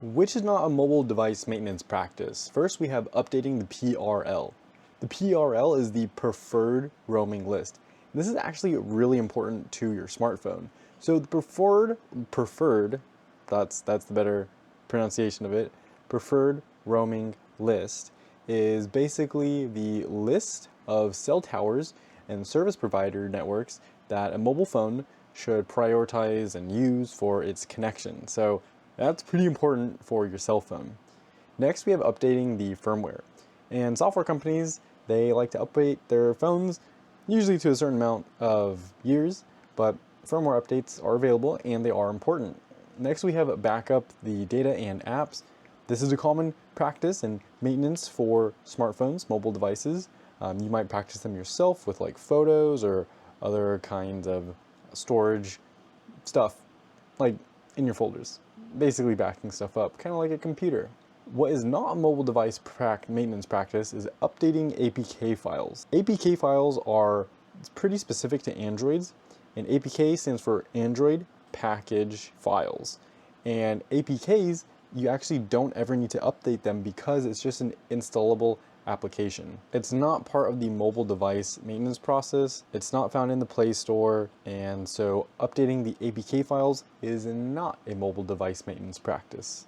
Which is not a mobile device maintenance practice. First, we have updating the PRL. The PRL is the preferred roaming list. This is actually really important to your smartphone. So the preferred, that's the better pronunciation of it, preferred roaming list is basically the list of cell towers and service provider networks that a mobile phone should prioritize and use for its connection. So that's pretty important for your cell phone. Next, we have updating the firmware. And software companies, they like to update their phones usually to a certain amount of years, but firmware updates are available and they are important. Next, we have backup the data and apps. This is a common practice and maintenance for smartphones, mobile devices. You might practice them yourself with like photos or other kinds of storage stuff, like in your folders. Basically backing stuff up, kind of like a computer. What is not a mobile device maintenance practice is updating APK files. APK files are pretty specific to Androids, and APK stands for Android Package Files. And APKs, you actually don't ever need to update them because it's just an installable application. It's not part of the mobile device maintenance process. It's not found in the Play Store, and so updating the APK files is not a mobile device maintenance practice.